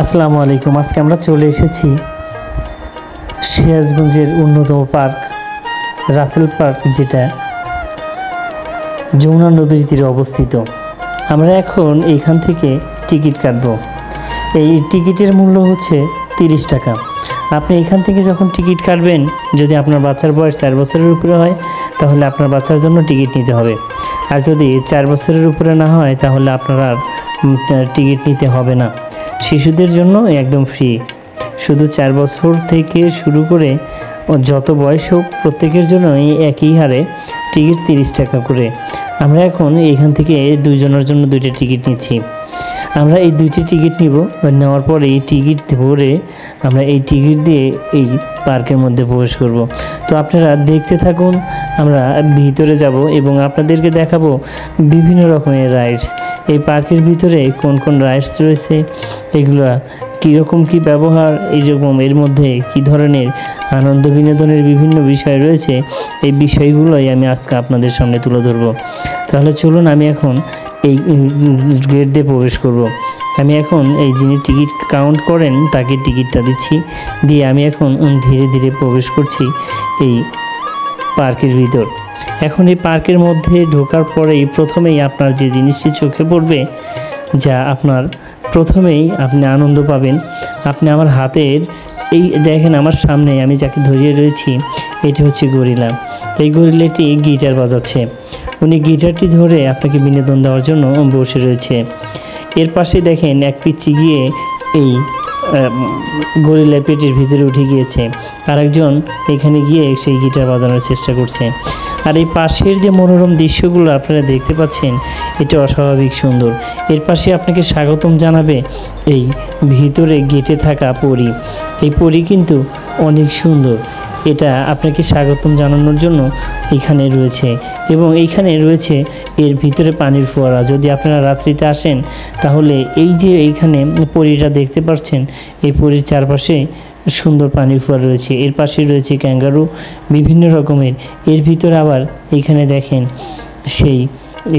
আসসালামু আলাইকুম। আজকে আমরা চলে এসেছি সিরাজগঞ্জের অন্যতম পার্ক রাসেল পার্ক, যেটা যমুনা নদীর তীরে অবস্থিত। আমরা এখন এইখান থেকে টিকিট কাটব। এই টিকিটের মূল্য হচ্ছে 30 টাকা। আপনি এখান থেকে যখন টিকিট কাটবেন, যদি আপনার বাচ্চার বয়স 4 বছরের উপরে হয় তাহলে আপনার বাচ্চার জন্য টিকিট নিতে হবে, আর যদি 4 বছরের উপরে না হয় তাহলে আপনার আর টিকিট নিতে হবে না। শিশুদের জন্য একদম ফ্রি, শুধু 4 বছর থেকে শুরু করে যত বয়স হোক প্রত্যেকের জন্য এই একই হারে টিকিট 30 টাকা করে। আমরা এখন এখান থেকে 2 জনের জন্য 2টা টিকিট নিচ্ছি। আমরা এই 2টি টিকিট নিব, নেওয়ার পরে এই টিকিট ধরে আমরা এই টিকিট দিয়ে এই পার্কের মধ্যে প্রবেশ করব। তো আপনারা দেখতে থাকুন, আমরা ভিতরে যাব এবং আপনাদেরকে দেখাবো বিভিন্ন রকমের রাইডস। এই পার্কের ভিতরে কোন কোন রাইডস রয়েছে, এগুলো কীরকম কী ব্যবহার, এইরকম এর মধ্যে কী ধরনের আনন্দ বিনোদনের বিভিন্ন বিষয় রয়েছে, এই বিষয়গুলোই আমি আজকে আপনাদের সামনে তুলে ধরব। তাহলে চলুন, আমি এখন এই গেট দিয়ে প্রবেশ করব। আমি এখন এই যিনি টিকিট কাউন্ট করেন তাকে টিকিটটা দিচ্ছি, দিয়ে আমি এখন ধীরে ধীরে প্রবেশ করছি এই পার্কের ভিতর। এখন এই পার্কের মধ্যে ঢোকার পরেই প্রথমেই আপনার যে জিনিসটি চোখে পড়বে, যা আপনার প্রথমেই আপনি আনন্দ পাবেন, আপনি আমার হাতের এই দেখেন আমার সামনে আমি যাকে ধরিয়ে রয়েছি, এটি হচ্ছে গরিলা। এই গরিলাটি গিটার বাজাচ্ছে। উনি গিটারটি ধরে আপনাকে বিনোদন দেওয়ার জন্য বসে রয়েছে। এর পাশে দেখেন এক পিচ্চি গিয়ে এই গরিলা পেটের ভিতরে উঠে গিয়েছে, আরেকজন এখানে গিয়ে সেই গিটার বাজানোর চেষ্টা করছে। আর এই পাশের যে মনোরম দৃশ্যগুলো আপনারা দেখতে পাচ্ছেন, এটা অস্বাভাবিক সুন্দর। এর পাশে আপনাকে স্বাগতম জানাবে এই ভিতরে গেটে থাকা পরী। এই পরী কিন্তু অনেক সুন্দর, এটা আপনাকে স্বাগতম জানানোর জন্য এখানে রয়েছে। এবং এইখানে রয়েছে এর ভিতরে পানির ফোয়ারা। যদি আপনারা রাত্রিতে আসেন তাহলে এই যে এইখানে পরীটা দেখতে পাচ্ছেন, এই পরীর চারপাশে সুন্দর পানির ফোয়ারা রয়েছে। এর পাশে রয়েছে ক্যাঙ্গারু বিভিন্ন রকমের। এর ভিতরে আবার এইখানে দেখেন সেই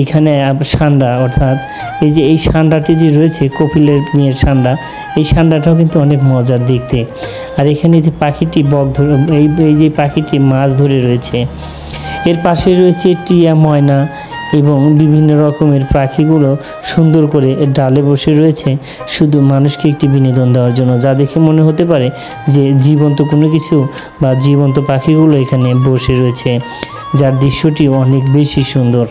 এইখানে সান্ডা, অর্থাৎ এই যে এই সান্ডাটি যে রয়েছে কপিলের মেয়ের সান্ডা, এই সান্ডাটাও কিন্তু অনেক মজার দেখতে। আর এখানে যে পাখিটি এই যে পাখিটি মাছ ধরে রয়েছে। এর পাশে রয়েছে টিয়া, ময়না এবং বিভিন্ন রকমের পাখিগুলো সুন্দর করে ডালে বসে রয়েছে, শুধু মানুষকে একটি বিনোদন দেওয়ার জন্য, যা দেখে মনে হতে পারে যে জীবন্ত কোনো কিছু বা জীবন্ত পাখিগুলো এখানে বসে রয়েছে, যার দৃশ্যটি অনেক বেশি সুন্দর।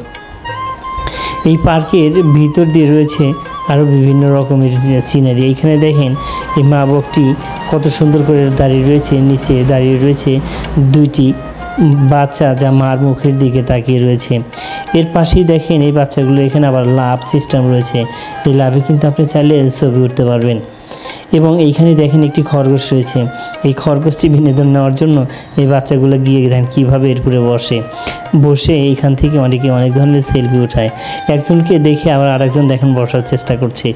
এই পার্কের ভিতর দিয়ে রয়েছে আরও বিভিন্ন রকমের সিনারি। এইখানে দেখেন এই মা বকটি কত সুন্দর করে দাঁড়িয়ে রয়েছে, নিচে দাঁড়িয়ে রয়েছে 2টি বাচ্চা, যা মার মুখের দিকে তাকিয়ে রয়েছে। এর পাশেই দেখেন এই বাচ্চাগুলো এখানে আবার লাভ সিস্টেম রয়েছে, এই লাভে কিন্তু আপনি চাইলে ছবি উঠতে পারবেন। এবং এইখানে দেখেন একটি খরগোশ রয়েছে, এই খরগোশটি বিনোদন নেওয়ার জন্য এই বাচ্চাগুলো গিয়ে দেখেন কীভাবে এরপরে বসে এইখান থেকে অনেকে অনেক ধরনের সেলফি উঠায়। একজনকে দেখে আবার আরেকজন দেখেন বসার চেষ্টা করছে,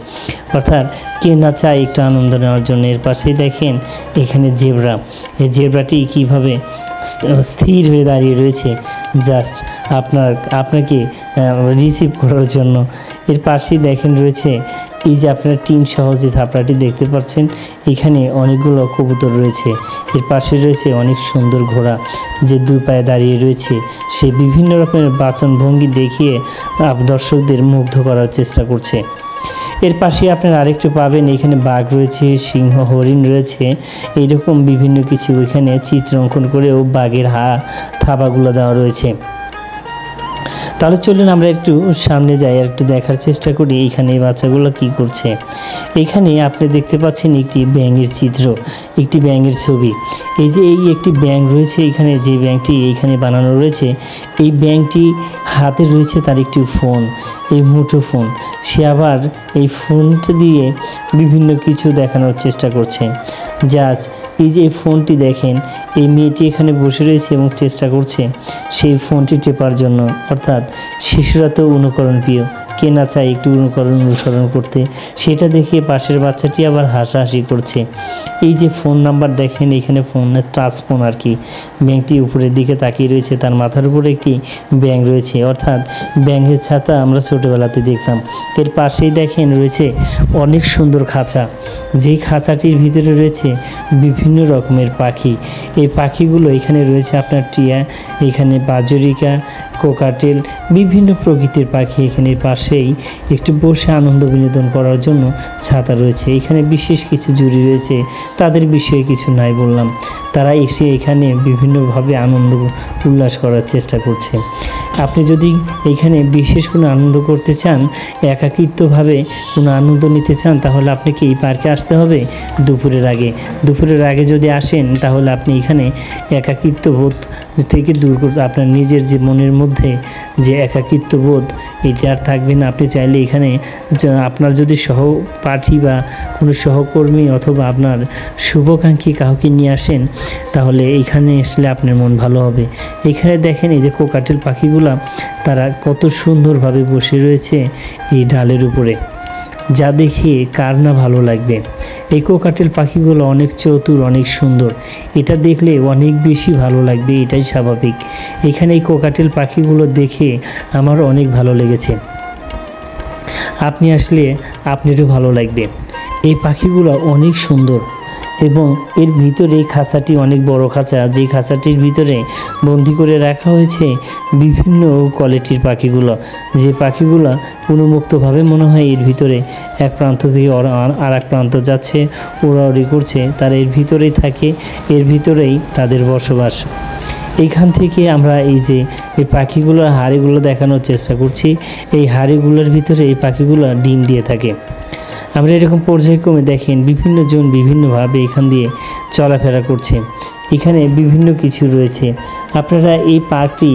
অর্থাৎ কে না চায় একটু আনন্দ নেওয়ার জন্য। এর পাশেই দেখেন এখানে জেব্রা, এই জেব্রাটি কীভাবে স্থির হয়ে দাঁড়িয়ে রয়েছে জাস্ট আপনাকে রিসিভ করার জন্য। এর পাশেই দেখেন রয়েছে এই যে আপনারা টিন সহ যে থাপড়াটি দেখতে পাচ্ছেন, এখানে অনেকগুলো কবুতর রয়েছে। এর পাশে রয়েছে অনেক সুন্দর ঘোড়া, যে 2 পায়ে দাঁড়িয়ে রয়েছে, সে বিভিন্ন রকমের বাচন ভঙ্গি দেখিয়ে দর্শকদের মুগ্ধ করার চেষ্টা করছে। এর পাশে আপনারা আরেকটু পাবেন, এখানে বাঘ রয়েছে, সিংহ, হরিণ রয়েছে, এইরকম বিভিন্ন কিছু এখানে চিত্র অঙ্কন করেও বাঘের থাবাগুলো দেওয়া রয়েছে। তাহলে চলুন আমরা একটু সামনে যাই আর একটু দেখার চেষ্টা করি এইখানে এই বাচ্চাগুলো কি করছে। এখানে আপনি দেখতে পাচ্ছেন একটি ব্যাঙের চিত্র, একটি ব্যাঙের ছবি। এই যে এই একটি ব্যাঙ রয়েছে এখানে, যে ব্যাঙটি এইখানে বানানো রয়েছে, এই ব্যাঙটি হাতে রয়েছে তার একটি ফোন, এই মুঠো ফোন। সে আবার এই ফোনটা দিয়ে বিভিন্ন কিছু দেখানোর চেষ্টা করছে। জাস্ট এই যে ফোনটি দেখেন, এই মেয়েটি এখানে বসে রয়েছে এবং চেষ্টা করছে সেই ফোনটি টেপার জন্য, অর্থাৎ শিশুরা তো অনুকরণ প্রিয়, কে না চায় একটু অনুসরণ করতে। সেটা দেখে পাশের বাচ্চাটি আবার হাসাহাসি করছে। এই যে ফোন নাম্বার দেখেন, এখানে ফোনের টাচ ফোন আর কি। ব্যাঙটি উপরের দিকে তাকিয়ে রয়েছে, তার মাথার উপরে একটি ব্যাঙ রয়েছে, অর্থাৎ ব্যাঙের ছাতা আমরা ছোটোবেলাতে দেখতাম। এর পাশেই দেখেন রয়েছে অনেক সুন্দর খাঁচা, যেই খাঁচাটির ভিতরে রয়েছে বিভিন্ন রকমের পাখি। এই পাখিগুলো এখানে রয়েছে আপনার টিয়া, এখানে বাজরিকা, কোকাটেল, বিভিন্ন প্রকৃতির পাখি। এখানে পাশেই একটু বসে আনন্দ বিনোদন করার জন্য ছাতা রয়েছে। এখানে বিশেষ কিছু জুড়ি রয়েছে, তাদের বিষয়ে কিছু নাই বললাম। তারা এসে এখানে বিভিন্নভাবে আনন্দ উল্লাস করার চেষ্টা করছে। আপনি যদি এখানে বিশেষ কোনো আনন্দ করতে চান, একাকিত্বভাবে কোনো আনন্দ নিতে চান, তাহলে আপনাকে এই পার্কে আসতে হবে দুপুরের আগে। দুপুরের আগে যদি আসেন তাহলে আপনি এখানে একাকিত্ব বোধ থেকে দূর করতে, আপনার নিজের যে মনের মধ্যে যে একাকিত্ব বোধ, এটি আর থাকবে না। আপনি চাইলে এখানে আপনার যদি সহপাঠী বা কোনো সহকর্মী অথবা আপনার শুভাকাঙ্ক্ষী কাউকে নিয়ে আসেন, তাহলে এখানে আসলে আপনার মন ভালো হবে। এখানে দেখেন এই যে কোকাটেল পাখিগুলা, তারা কত সুন্দরভাবে বসে রয়েছে এই ডালের উপরে, যা দেখে কার না ভালো লাগবে। এই কোকাটেল পাখিগুলো অনেক চতুর, অনেক সুন্দর, এটা দেখলে অনেক বেশি ভালো লাগবে, এটাই স্বাভাবিক। এখানে এই কোকাটেল পাখিগুলো দেখে আমার অনেক ভালো লেগেছে। আপনি আসলে আপনারও ভালো লাগবে। এই পাখিগুলো অনেক সুন্দর এবং এর ভিতরে এই খাঁচাটি অনেক বড় খাঁচা, যে খাঁচাটির ভিতরে বন্দি করে রাখা হয়েছে বিভিন্ন কোয়ালিটির পাখিগুলো। যে পাখিগুলো উন্মুক্তভাবে মনে হয় এর ভিতরে এক প্রান্ত থেকে আর এক প্রান্ত যাচ্ছে, ওড়াউড়ি করছে, তারা এর ভিতরেই থাকে, এর ভিতরেই তাদের বসবাস। এইখান থেকে আমরা এই যে এই পাখিগুলোর হাড়িগুলো দেখানোর চেষ্টা করছি। এই হাড়িগুলোর ভিতরে এই পাখিগুলো ডিম দিয়ে থাকে। আমরা এরকম পর্যায়ক্রমে দেখেন বিভিন্ন জন বিভিন্নভাবে এখান দিয়ে চলাফেরা করছে। এখানে বিভিন্ন কিছু রয়েছে। আপনারা এই পার্কটি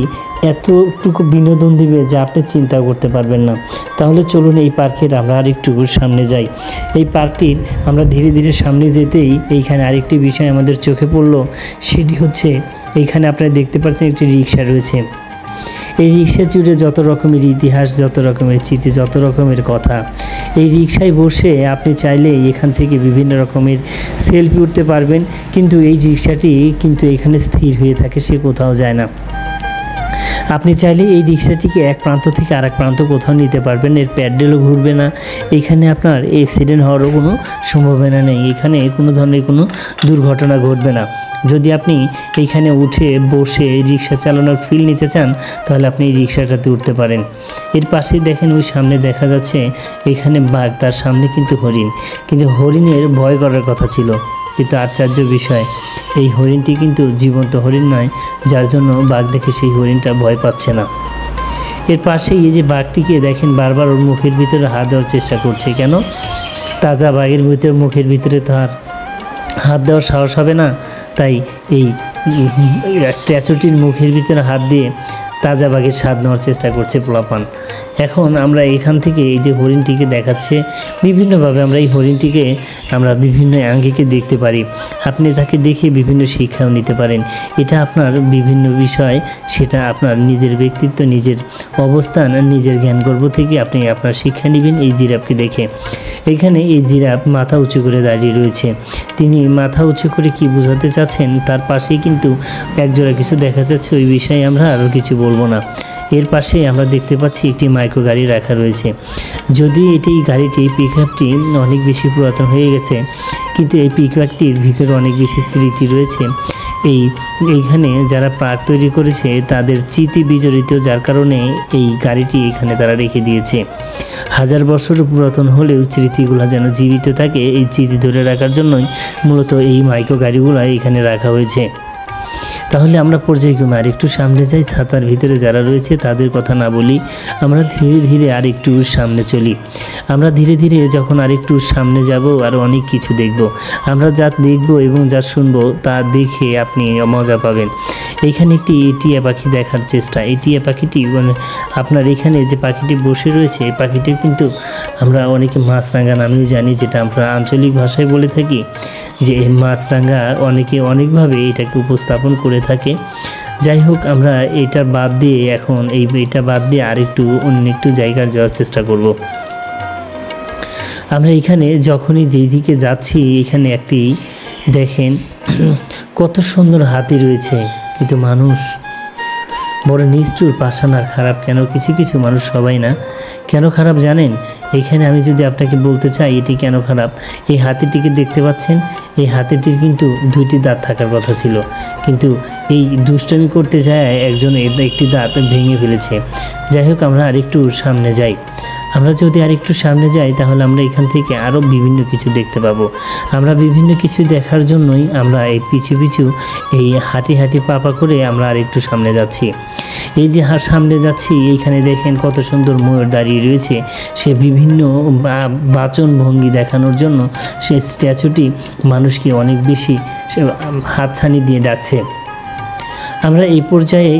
এতটুকু বিনোদন দিবে যা আপনি চিন্তা করতে পারবেন না। তাহলে চলুন এই পার্কের আমরা আরেকটু সামনে যাই। এই পার্কটির আমরা ধীরে ধীরে সামনে যেতেই এইখানে আরেকটি বিষয় আমাদের চোখে পড়লো, সেটি হচ্ছে এইখানে আপনারা দেখতে পাচ্ছেন একটি রিক্সা রয়েছে। এই রিক্সা জুড়ে যত রকমের ইতিহাস, যত রকমের স্মৃতি, যত রকমের কথা। এই রিক্সায় বসে আপনি চাইলে এখান থেকে বিভিন্ন রকমের সেলফি উঠতে পারবেন, কিন্তু এই রিক্সাটি কিন্তু এখানে স্থির হয়ে থাকে, সে কোথাও যায় না। আপনি চাইলে এই রিক্সাটিকে এক প্রান্ত থেকে আরেক প্রান্ত কোথাও নিতে পারবেন, এর প্যাডেলও ঘুরবে না। এখানে আপনার অ্যাক্সিডেন্ট হওয়ারও কোনো সম্ভাবনা নেই, এখানে কোনো ধরনের কোনো দুর্ঘটনা ঘটবে না। যদি আপনি এইখানে উঠে বসে রিক্সা চালানোর ফিল নিতে চান, তাহলে আপনি এই রিক্সাটাতে উঠতে পারেন। এর পাশেই দেখেন ওই সামনে দেখা যাচ্ছে এখানে বাঘ, তার সামনে কিন্তু হরিণ। কিন্তু হরিণের ভয় করার কথা ছিল, কিন্তু আশ্চর্য বিষয় এই হরিণটি কিন্তু জীবন্ত হরিণ নয়, যার জন্য বাঘ দেখে সেই হরিণটা ভয় পাচ্ছে না। এর পাশেই এই যে বাঘটিকে দেখেন বারবার ওর মুখের ভিতরে হাত দেওয়ার চেষ্টা করছে। কেন? তাজা বাঘের ভিতরে মুখের ভিতরে তো আর হাত দেওয়ার সাহস হবে না, তাই এই স্ট্যাচুটির মুখের ভিতরে হাত দিয়ে তাজা বাঘের স্বাদ নেওয়ার চেষ্টা করছে পোলাপান। এখন আমরা এখান থেকে এই যে হরিণটিকে দেখাচ্ছে বিভিন্নভাবে, আমরা এই হরিণটিকে আমরা বিভিন্ন আঙ্গিকে দেখতে পারি। আপনি তাকে দেখে বিভিন্ন শিক্ষাও নিতে পারেন। এটা আপনার বিভিন্ন বিষয়, সেটা আপনার নিজের ব্যক্তিত্ব, নিজের অবস্থান, নিজের জ্ঞানগর্ভ থেকে আপনি আপনার শিক্ষা নেবেন এই জিরাফকে দেখে। এখানে এই জিরাফ মাথা উঁচু করে দাঁড়িয়ে রয়েছে। তিনি মাথা উঁচু করে কি বোঝাতে চাচ্ছেন, তার পাশেই কিন্তু একজোড়া কিছু দেখা যাচ্ছে, ওই বিষয়ে আমরা আরও কিছু বলবো না। এর পাশে আমরা দেখতে পাচ্ছি একটি মাইক্রো গাড়ি রাখা রয়েছে। যদিও এই গাড়িটি পিকআপটি অনেক বেশি পুরাতন হয়ে গেছে, কিন্তু এই পিকআপটির ভিতরে অনেক বেশি স্মৃতি রয়েছে। এইখানে যারা পার্ক তৈরি করেছে তাদের স্মৃতি বিজড়িত, যার কারণে এই গাড়িটি এখানে তারা রেখে দিয়েছে। 1000 বছর পুরাতন হলেও স্মৃতিগুলো যেন জীবিত থাকে, এই স্মৃতি ধরে রাখার জন্যই মূলত এই মাইক্রো গাড়িগুলো এখানে রাখা হয়েছে। তাহলে আমরা পর্যায়ক্রমে আরেকটু সামনে যাই। ছাতার ভিতরে যারা রয়েছে তাদের কথা না বলি, আমরা ধীরে ধীরে আরেকটু সামনে চলি। আমরা ধীরে ধীরে যখন আরেকটু সামনে যাব আর অনেক কিছু দেখব। আমরা যা দেখব এবং যা শুনবো তা দেখে আপনি মজা পাবেন। এইখানে একটি টিয়া পাখি দেখার চেষ্টা। এই টিয়া পাখিটি আপনার এখানে যে পাখিটি বসে রয়েছে, এই পাখিটি কিন্তু আমরা অনেকে মাছরাঙা নামেও জানি, যেটা আমরা আঞ্চলিক ভাষায় বলে থাকি যে মাছরাঙা। অনেকে অনেকভাবে এটাকে উপস্থাপন করে থাকে, যাই হোক, আমরা এটা বাদ দিয়ে এখন এটা বাদ দিয়ে আরেকটু অন্য একটু জায়গায় যাওয়ার চেষ্টা করব। আমরা এখানে যখনই যেই দিকে যাচ্ছি, এখানে একটি দেখেন কত সুন্দর হাতি রয়েছে, কিন্তু মানুষ বড় নিষ্ঠুর, পাষাণ আর খারাপ। কেন কিছু কিছু মানুষ, সবাই না, কেন খারাপ জানেন? এখানে আমি যদি আপনাকে বলতে চাই এটি কেন খারাপ, এই হাতিটিকে দেখতে পাচ্ছেন, এই হাতিটির কিন্তু 2টি দাঁত থাকার কথা ছিল, কিন্তু এই দুষ্টামি করতে যায় একজন একটি দাঁত ভেঙে ফেলেছে। যাই হোক, আমরা আরেকটু সামনে যাই। আমরা যদি আরেকটু সামনে যাই তাহলে আমরা এখান থেকে আরও বিভিন্ন কিছু দেখতে পাবো। আমরা বিভিন্ন কিছু দেখার জন্যই আমরা এই পিছু পিছু এই হাঁটি হাঁটি পাপা করে আমরা আরেকটু সামনে যাচ্ছি। এই যে সামনে যাচ্ছি, এইখানে দেখেন কত সুন্দর ময়ূর দাঁড়িয়ে রয়েছে। সে বিভিন্ন বাচন ভঙ্গি দেখানোর জন্য সে স্ট্যাচুটি মানুষকে অনেক বেশি হাতছানি দিয়ে ডাকছে। আমরা এই পর্যায়ে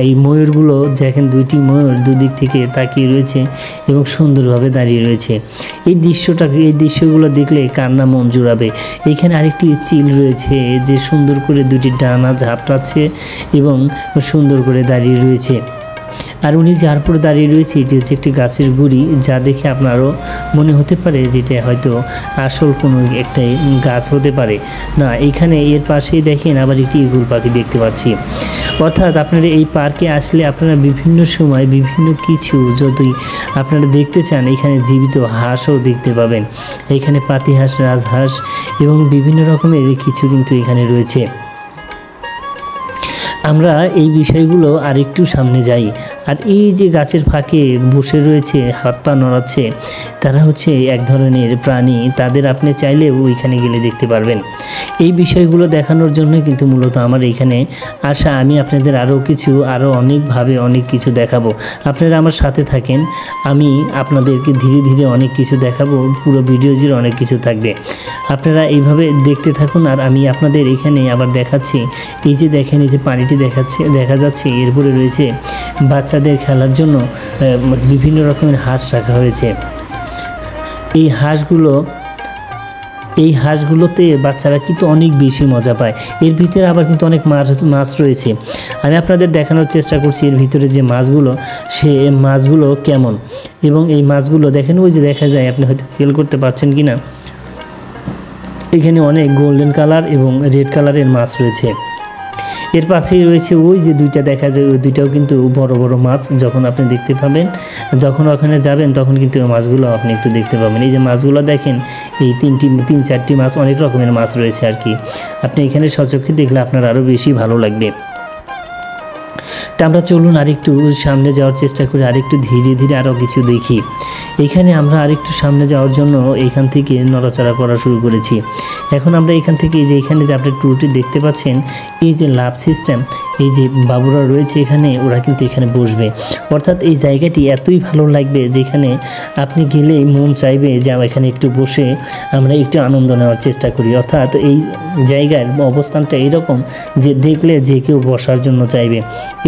এই ময়ূরগুলো দেখেন, 2টি ময়ূর দুদিক থেকে তাকিয়ে রয়েছে এবং সুন্দরভাবে দাঁড়িয়ে রয়েছে। এই দৃশ্যগুলো দেখলে কান্না মন জুড়াবে। এখানে আরেকটি চিল রয়েছে যে সুন্দর করে 2টি ডানা ঝাপটাচ্ছে এবং সুন্দর করে দাঁড়িয়ে রয়েছে। আর উনি যার পরে দাঁড়িয়ে রয়েছে এটি হচ্ছে একটি গাছের গুড়ি, যা দেখে আপনারও মনে হতে পারে যেটা হয়তো আসল কোনো একটা গাছ হতে পারে না। এখানে এর পাশেই দেখেন আবার একটি ইগল পাখি দেখতে পাচ্ছি। অর্থাৎ আপনারা এই পার্কে আসলে আপনারা বিভিন্ন সময় বিভিন্ন কিছু যদি আপনারা দেখতে চান, এখানে জীবিত হাঁসও দেখতে পাবেন। এখানে পাতিহাঁস, রাজহাঁস এবং বিভিন্ন রকমের কিছু কিন্তু এখানে রয়েছে। আমরা এই বিষয়গুলো আরেকটু সামনে যাই। আর এই যে গাছের ফাঁকে বসে রয়েছে, হাত পা নড়াচ্ছে, তারা হচ্ছে এক ধরনের প্রাণী। তাদের আপনি চাইলেও ওইখানে গেলে দেখতে পারবেন। এই বিষয়গুলো দেখানোর জন্য কিন্তু মূলত আমার এইখানে আসা। আমি আপনাদের আরও অনেকভাবে অনেক কিছু দেখাবো। আপনারা আমার সাথে থাকেন, আমি আপনাদেরকে ধীরে ধীরে অনেক কিছু দেখাবো। পুরো ভিডিও জুড়ে অনেক কিছু থাকবে, আপনারা এইভাবে দেখতে থাকুন। আর আমি আপনাদের এখানে আবার দেখাচ্ছি, এই যে দেখেন এই যে পানিটি দেখা যাচ্ছে, এরপরে রয়েছে বাচ্চাদের খেলার জন্য বিভিন্ন রকমের হাঁস রাখা হয়েছে। এই হাঁসগুলোতে বাচ্চারা কিন্তু অনেক বেশি মজা পায়। এর ভিতরে আবার কিন্তু অনেক মাছ রয়েছে। আমি আপনাদের দেখানোর চেষ্টা করছি এর ভিতরে যে মাছগুলো, সে মাছগুলো কেমন। এবং এই মাছগুলো দেখেন, ওই যে দেখা যায়, আপনি হয়তো ফিল করতে পারছেন কি না, এখানে অনেক গোল্ডেন কালার এবং রেড কালারের মাছ রয়েছে। এর পাশেই রয়েছে ওই যে 2টা দেখা যায়, ওই 2টাও কিন্তু বড় বড় মাছ। যখন আপনি দেখতে পাবেন, যখন ওখানে যাবেন তখন কিন্তু ওই মাছগুলো আপনি একটু দেখতে পাবেন। এই যে মাছগুলো দেখেন, এই 3-4টি মাছ, অনেক রকমের মাছ রয়েছে আর কি। আপনি এখানে সচক্ষে দেখলে আপনার আরও বেশি ভালো লাগবে। তা আমরা চলুন আরেকটু সামনে যাওয়ার চেষ্টা করি, আরেকটু ধীরে ধীরে আরও কিছু দেখি। এখানে আমরা আরেকটু সামনে যাওয়ার জন্য এখান থেকে নড়াচড়া করা শুরু করেছি। এখন আমরা এখান থেকে যে এখানে যে আপনি ট্যুরটি দেখতে পাচ্ছেন, এই যে লাভ সিস্টেম, এই যে বাবুরা রয়েছে এখানে, ওরা কিন্তু এখানে বসবে। অর্থাৎ এই জায়গাটি এতই ভালো লাগবে যেখানে আপনি গেলে মন চাইবে যে এখানে একটু বসে আমরা একটু আনন্দ নেওয়ার চেষ্টা করি। অর্থাৎ এই জায়গার অবস্থানটা এরকম যে দেখলে যে কেউ বসার জন্য চাইবে।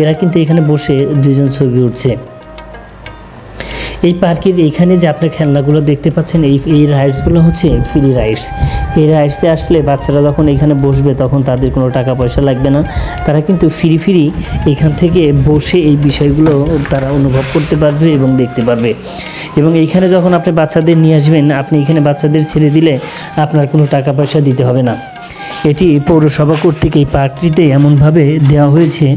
এরা কিন্তু এখানে বসে 2জন ছবি উঠছে। এই পার্কের এইখানে যে আপনার খেলনাগুলো দেখতে পাচ্ছেন, এই রাইডসগুলো হচ্ছে ফ্রি রাইডস। এই রাইডসে আসলে বাচ্চারা যখন এখানে বসবে তখন তাদের কোনো টাকা পয়সা লাগবে না। তারা কিন্তু ফ্রি এখান থেকে বসে এই বিষয়গুলো তারা অনুভব করতে পারবে এবং দেখতে পারবে। এবং এইখানে যখন আপনি বাচ্চাদের নিয়ে আসবেন, আপনি এখানে বাচ্চাদের ছেড়ে দিলে আপনার কোনো টাকা পয়সা দিতে হবে না। এটি পৌরসভা কর্তৃক এই পার্কটিতে এমনভাবে দেওয়া হয়েছে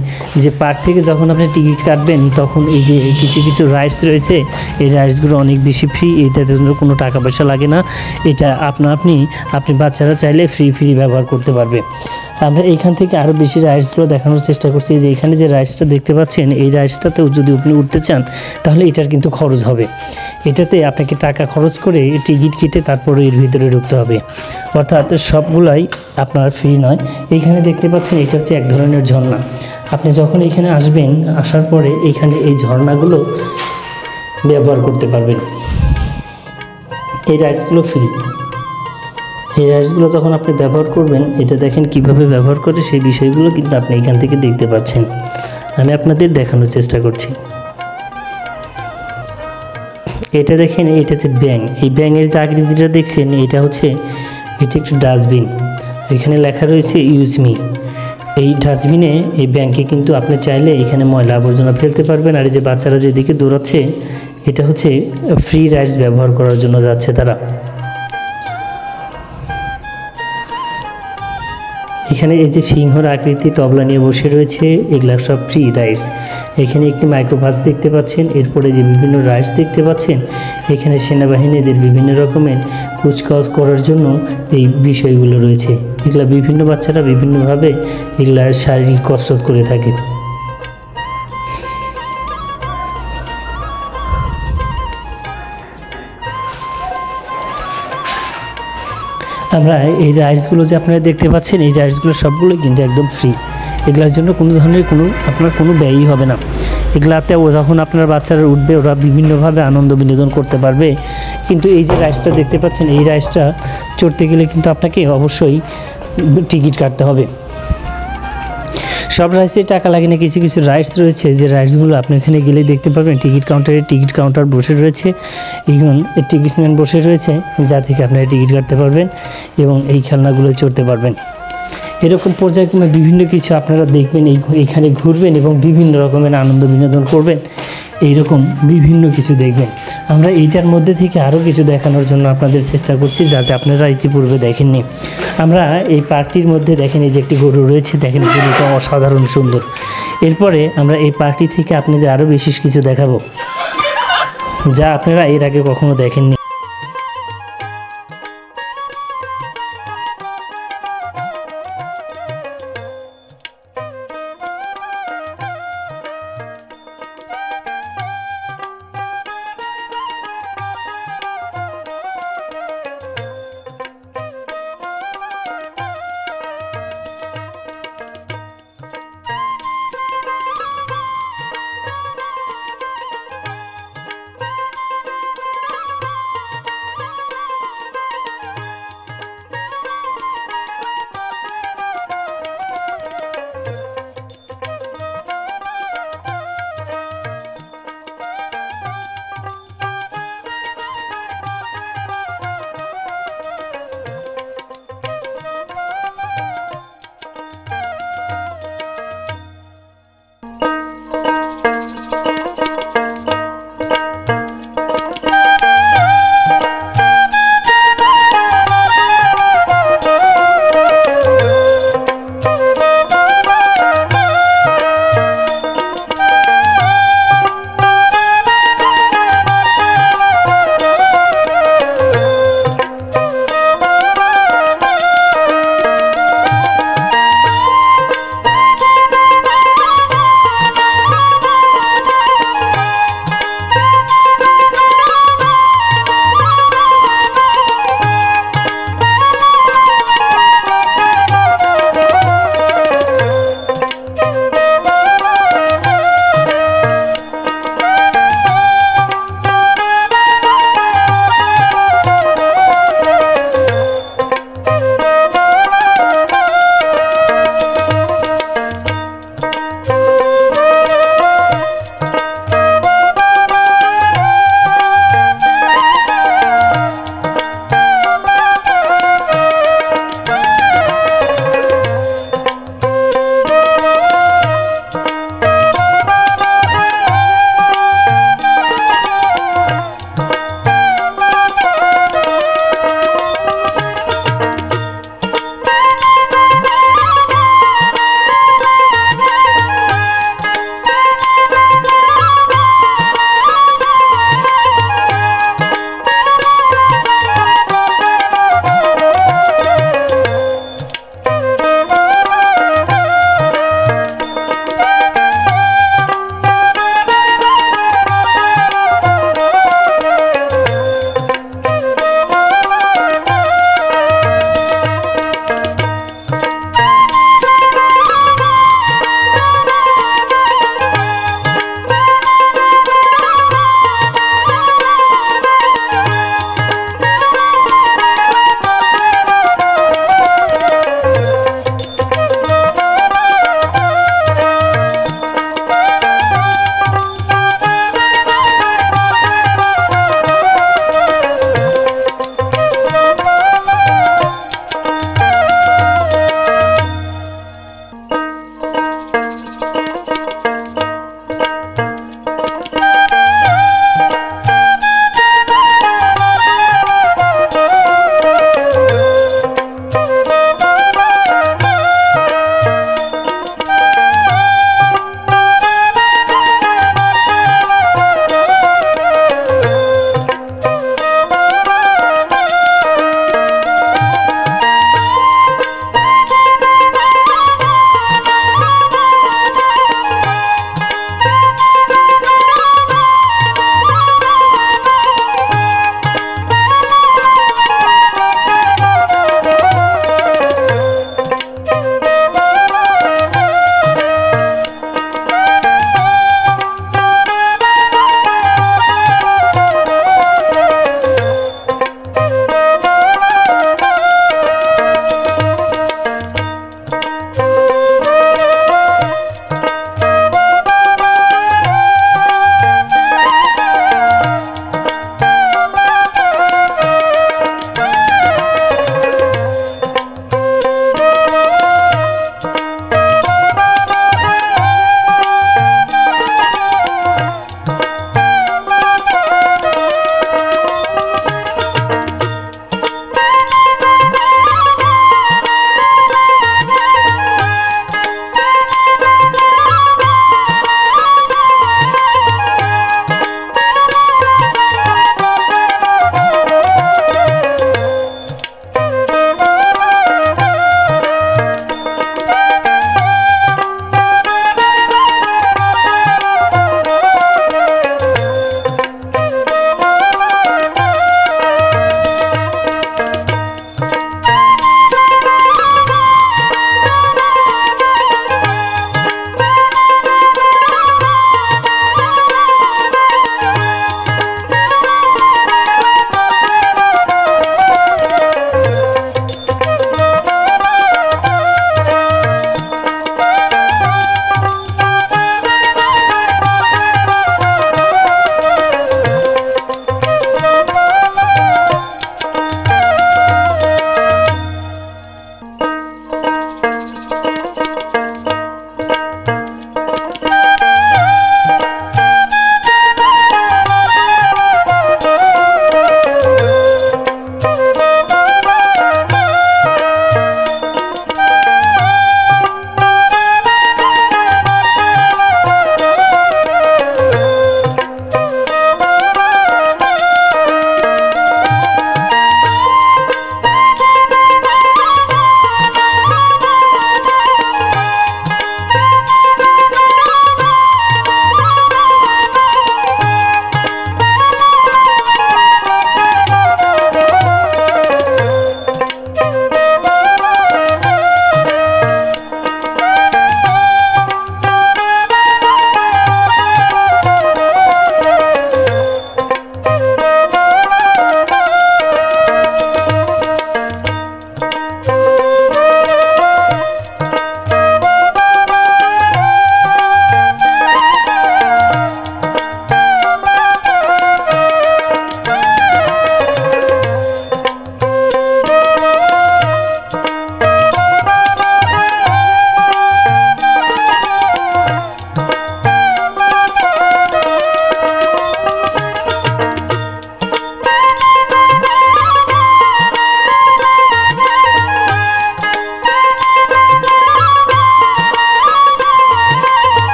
যে পার্ক থেকে যখন আপনি টিকিট কাটবেন তখন এই যে কিছু কিছু রাইডস রয়েছে, এই রাইডসগুলো অনেক বেশি ফ্রি। এইটাতে কোনো টাকা পয়সা লাগে না। এটা আপনি বাচ্চারা চাইলে ফ্রি ব্যবহার করতে পারবে। আমরা এইখান থেকে আরও বেশি রাইডসগুলো দেখানোর চেষ্টা করছি। যে এখানে যে রাইডসটা দেখতে পাচ্ছেন, এই রাইডসটাতেও যদি আপনি উঠতে চান তাহলে এটার কিন্তু খরচ হবে। এটাতে আপনাকে টাকা খরচ করে টিকিট কেটে তারপরে এর ভিতরে ঢুকতে হবে। অর্থাৎ সবগুলাই আপনার ফ্রি নয়। এইখানে দেখতে পাচ্ছেন এটা হচ্ছে এক ধরনের ঝর্ণা। আপনি যখন এখানে আসবেন, আসার পরে এইখানে এই ঝর্ণাগুলো ব্যবহার করতে পারবেন। এই রাইডসগুলো ফ্রি। এই রাইডসগুলো যখন আপনি ব্যবহার করবেন, এটা দেখেন কিভাবে ব্যবহার করে, সেই বিষয়গুলো কিন্তু আপনি এখান থেকে দেখতে পাচ্ছেন। আমি আপনাদের দেখানোর চেষ্টা করছি। এটা দেখেন, এটা হচ্ছে ব্যাঙ। এই ব্যাঙের যে আকৃতিটা দেখছেন, এটা একটি ডাস্টবিন। এখানে লেখা রয়েছে ইউজ মি। এই ডাস্টবিনে এই ব্যাংকে কিন্তু আপনি চাইলে এখানে ময়লা আবর্জনা ফেলতে পারবেন। আর এই যে বাচ্চারা যেদিকে দৌড়াচ্ছে, এটা হচ্ছে ফ্রি রাইডস ব্যবহার করার জন্য যাচ্ছে তারা। এখানে এই যে সিংহর আকৃতি তবলা নিয়ে বসে রয়েছে, এগুলা সব ফ্রি রাইডস। এখানে একটি মাইক্রোবাস দেখতে পাচ্ছেন, এরপরে যে বিভিন্ন রাইডস দেখতে পাচ্ছেন, এখানে সেনাবাহিনীদের বিভিন্ন রকমের কুচকাওয়াজ করার জন্য এই বিষয়গুলো রয়েছে। এগুলা বিভিন্ন বাচ্চারা বিভিন্নভাবে এগুলার শারীরিক কসরত করে থাকে। আমরা এই রাইডসগুলো যে আপনারা দেখতে পাচ্ছেন, এই রাইডসগুলো সবগুলো কিন্তু একদম ফ্রি। এগুলোর জন্য কোনো ধরনের আপনার কোনো ব্যয়ই হবে না। এগুলাতে যখন আপনার বাচ্চারা উঠবে, ওরা বিভিন্নভাবে আনন্দ বিনোদন করতে পারবে। কিন্তু এই যে রাইডসটা দেখতে পাচ্ছেন, এই রাইডসটা চড়তে গেলে কিন্তু আপনাকে অবশ্যই টিকিট কাটতে হবে। সব রাইডসে টাকা লাগে না, কিছু কিছু রাইডস রয়েছে যে রাইডসগুলো আপনি এখানে গেলে দেখতে পাবেন। টিকিট কাউন্টার বসে রয়েছে, এখন টিকিট ম্যান বসে রয়েছে, যা থেকে আপনারা টিকিট কাটতে পারবেন এবং এই খেলনাগুলো চড়তে পারবেন। এরকম পর্যায়ক্রমে বিভিন্ন কিছু আপনারা দেখবেন, এইখানে ঘুরবেন এবং বিভিন্ন রকমের আনন্দ বিনোদন করবেন। এইরকম বিভিন্ন কিছু দেখবেন। আমরা এইটার মধ্যে থেকে আরও কিছু দেখানোর জন্য আপনাদের চেষ্টা করছি, যাতে আপনারা ইতিপূর্বে দেখেননি। আমরা এই পার্কটির মধ্যে দেখেন, এই যে একটি গরু রয়েছে, দেখেন গরুটা অসাধারণ সুন্দর। এরপরে আমরা এই পার্কটি থেকে আপনাদের আরও বিশেষ কিছু দেখাবো, যা আপনারা এর আগে কখনো দেখেননি।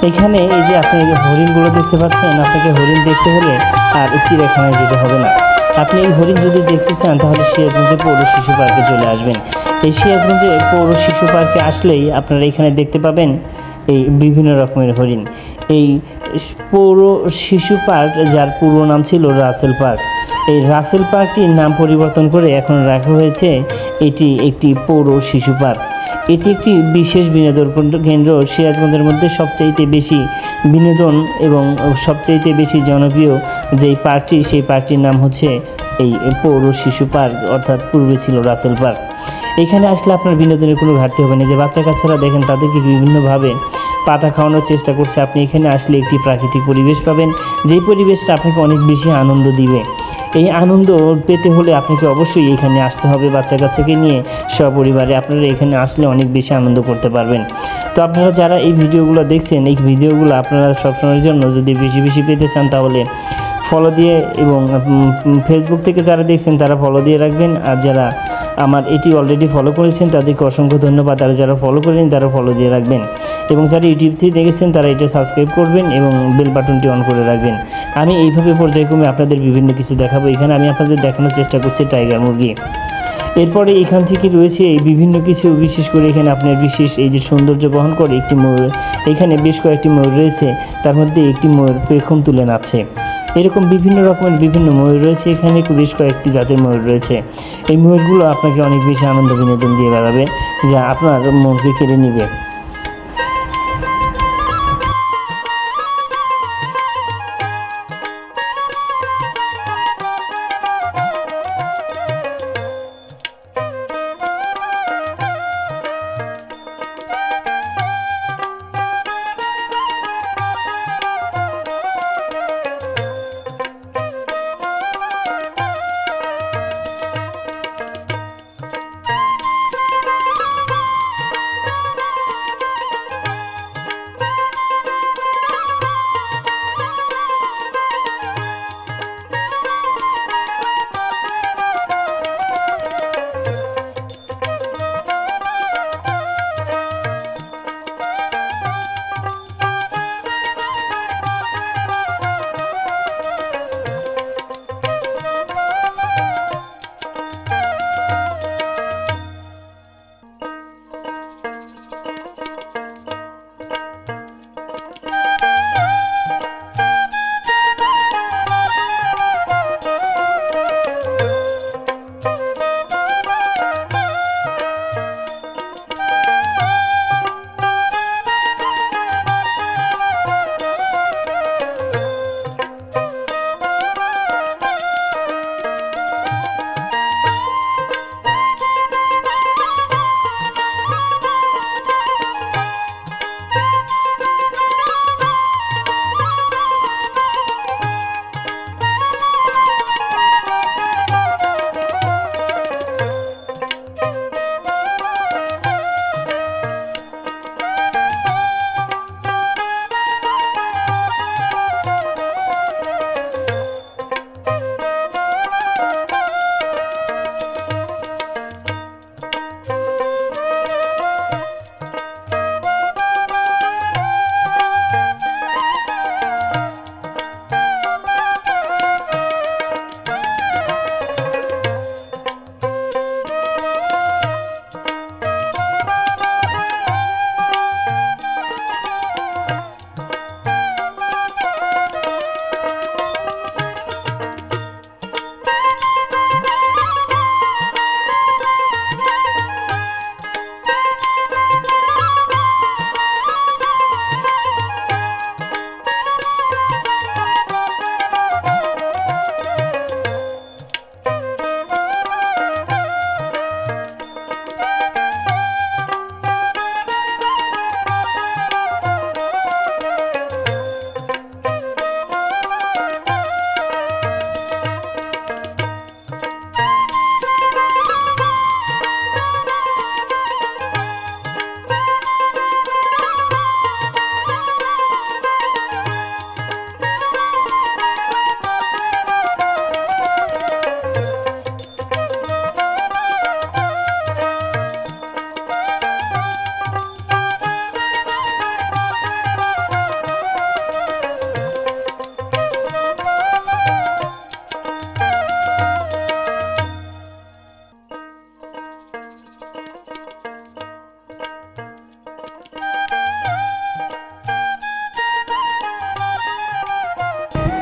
এখানে এই যে আপনি হরিণগুলো দেখতে পাচ্ছেন, আপনাকে হরিণ দেখতে হলে আর চিড়িয়াখানায় যেতে হবে না। আপনি এই হরিণ যদি দেখতে চান তাহলে সিরাজগঞ্জে পৌর শিশু পার্কে চলে আসবেন। এই সিরাজগঞ্জে পৌর শিশু পার্কে আসলেই আপনারা এখানে দেখতে পাবেন এই বিভিন্ন রকমের হরিণ। এই পৌর শিশু পার্ক, যার পুরো নাম ছিল রাসেল পার্ক, এই রাসেল পার্কটির নাম পরিবর্তন করে এখন রাখা হয়েছে এটি একটি পৌর শিশু পার্ক। এটি একটি বিশেষ বিনোদন কেন্দ্র। সিরাজগঞ্জের মধ্যে সবচাইতে বেশি বিনোদন এবং সবচাইতে বেশি জনপ্রিয় যেই পার্কটি, সেই পার্কটির নাম হচ্ছে এই পৌর শিশু পার্ক, অর্থাৎ পূর্বে ছিল রাসেল পার্ক। এখানে আসলে আপনার বিনোদনের কোনো ঘাটতি হবে না। যে বাচ্চা কাচ্চারা দেখেন তাদেরকে বিভিন্নভাবে পাতা খাওয়ানোর চেষ্টা করছে। আপনি এখানে আসলে একটি প্রাকৃতিক পরিবেশ পাবেন, যেই পরিবেশটা আপনাকে অনেক বেশি আনন্দ দিবে। এই আনন্দ পেতে হলে আপনাকে অবশ্যই এখানে আসতে হবে বাচ্চা কাচ্চাকে নিয়ে সপরিবারে। আপনারা এখানে আসলে অনেক বেশি আনন্দ করতে পারবেন। তো আপনারা যারা এই ভিডিওগুলো দেখছেন, এই ভিডিওগুলো আপনারা সবসময়ের জন্য যদি বেশি বেশি পেতে চান তাহলে ফলো দিয়ে, এবং ফেসবুক থেকে যারা দেখছেন তারা ফলো দিয়ে রাখবেন। আর যারা আমার এটি অলরেডি ফলো করেছেন তাদেরকে অসংখ্য ধন্যবাদ। আর যারা ফলো করেন তারা ফলো দিয়ে রাখবেন, এবং যারা ইউটিউব থেকে দেখেছেন তারা এটা সাবস্ক্রাইব করবেন এবং বেল বাটনটি অন করে রাখবেন। আমি এইভাবে পর্যায়ক্রমে আপনাদের বিভিন্ন কিছু দেখাবো। এখানে আমি আপনাদের দেখানোর চেষ্টা করছি টাইগার মুরগি। এরপরে এখান থেকে রয়েছে এই বিভিন্ন কিছু, বিশেষ করে এখানে আপনার বিশেষ এই যে সৌন্দর্য বহন করে একটি ময়ূর। এখানে বেশ কয়েকটি ময়ূর রয়েছে, তার মধ্যে একটি ময়ূর পেখম তুলে নাচছে। এরকম বিভিন্ন রকমের বিভিন্ন ময়ূর রয়েছে, এখানে বেশ কয়েকটি জাতের ময়ূর রয়েছে। এই ময়ূরগুলো আপনাকে অনেক বেশি আনন্দ বিনোদন দিয়ে বেড়াবে, যা আপনার মনকে কেড়ে নেবে।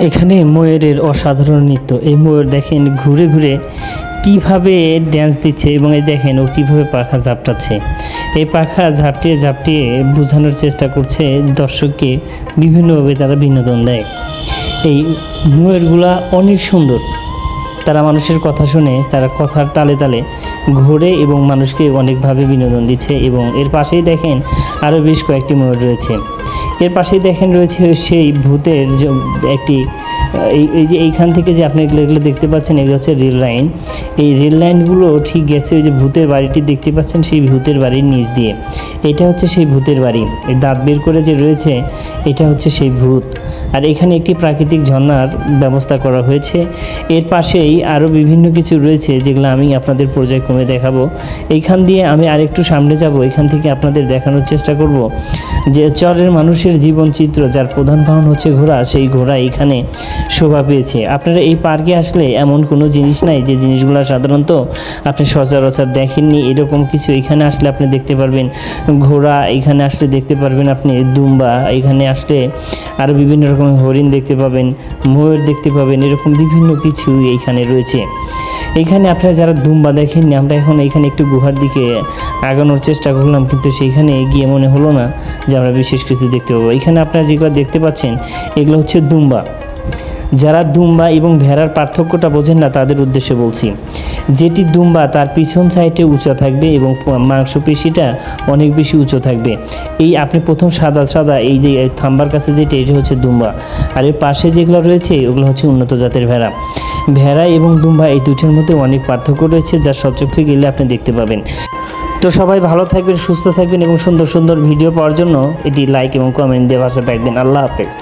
এখানে ময়ূরের অসাধারণ নৃত্য। এই ময়ূর দেখেন ঘুরে ঘুরে কিভাবে ড্যান্স দিচ্ছে এবং এই দেখেন ও কীভাবে পাখা ঝাপটাচ্ছে। এই পাখা ঝাপটিয়ে ঝাপটিয়ে বোঝানোর চেষ্টা করছে দর্শককে, বিভিন্নভাবে তারা বিনোদন দেয়। এই ময়ূরগুলা অনেক সুন্দর, তারা মানুষের কথা শুনে, তারা কথার তালে তালে ঘোরে এবং মানুষকে অনেকভাবে বিনোদন দিচ্ছে। এবং এর পাশেই দেখেন আরও বেশ কয়েকটি ময়ূর রয়েছে। এর পাশেই দেখেন রয়েছে সেই ভূতের একটি এই যে এইখান থেকে যে আপনি এগুলো দেখতে পাচ্ছেন, এগুলো হচ্ছে রেল লাইন। এই রেল লাইনগুলো ঠিক গেছে ওই যে ভূতের বাড়িটি দেখতে পাচ্ছেন, সেই ভূতের বাড়ির নিচ দিয়ে। এটা হচ্ছে সেই ভূতের বাড়ি। এই দাঁত বের করে যে রয়েছে এটা হচ্ছে সেই ভূত। আর এখানে একটি প্রাকৃতিক ঝর্ণার ব্যবস্থা করা হয়েছে। এর পাশেই আরও বিভিন্ন কিছু রয়েছে যেগুলো আমি আপনাদের পর্যায়ক্রমে দেখাবো। এইখান দিয়ে আমি আরেকটু সামনে যাব, এখান থেকে আপনাদের দেখানোর চেষ্টা করব যে চরের মানুষের জীবনচিত্র, যার প্রধান বাহন হচ্ছে ঘোড়া, সেই ঘোড়া এখানে শোভা পেয়েছে। আপনারা এই পার্কে আসলে এমন কোনো জিনিস নাই যে জিনিসগুলো সাধারণত আপনি সচরাচর দেখেননি, এরকম কিছু এখানে আসলে আপনি দেখতে পারবেন। ঘোড়া এখানে আসলে দেখতে পারবেন, আপনি দুম্বা এখানে আসলে আরও বিভিন্ন রকমের হরিণ দেখতে পাবেন, ময়ূর দেখতে পাবেন, এরকম বিভিন্ন কিছু এইখানে রয়েছে। এইখানে আপনারা যারা দুম্বা দেখেননি, আমরা এখন এইখানে একটু গুহার দিকে আগানোর চেষ্টা করলাম, কিন্তু সেইখানে গিয়ে মনে হলো না যে আমরা বিশেষ কিছু দেখতে পাবো। এখানে আপনারা যেগুলো দেখতে পাচ্ছেন এগুলো হচ্ছে দুম্বা। যারা দুম্বা এবং ভেড়ার পার্থক্যটা বোঝেন না তাদের উদ্দেশ্যে বলছি। যেটি দুম্বা তার পিছন সাইডে উঁচা থাকবে এবং মাংসপেশিটা অনেক বেশি উঁচু থাকবে। এই আপনি প্রথম সাদা সাদা এই যে থাম্বার কাছে যেটা, এটা হচ্ছে দুম্বা। আর এর পাশে যেগুলো রয়েছে ওগুলো হচ্ছে উন্নত জাতের ভেড়া। ভেড়া এবং দুম্বা এই দুটির মধ্যে অনেক পার্থক্য রয়েছে, যা সচক্ষে গেলে আপনি দেখতে পাবেন। তো সবাই ভালো থাকবেন, সুস্থ থাকবেন এবং সুন্দর সুন্দর ভিডিও পাওয়ার জন্য এটি লাইক এবং কমেন্ট দিয়ে পাশে থাকবেন। আল্লাহ হাফেজ।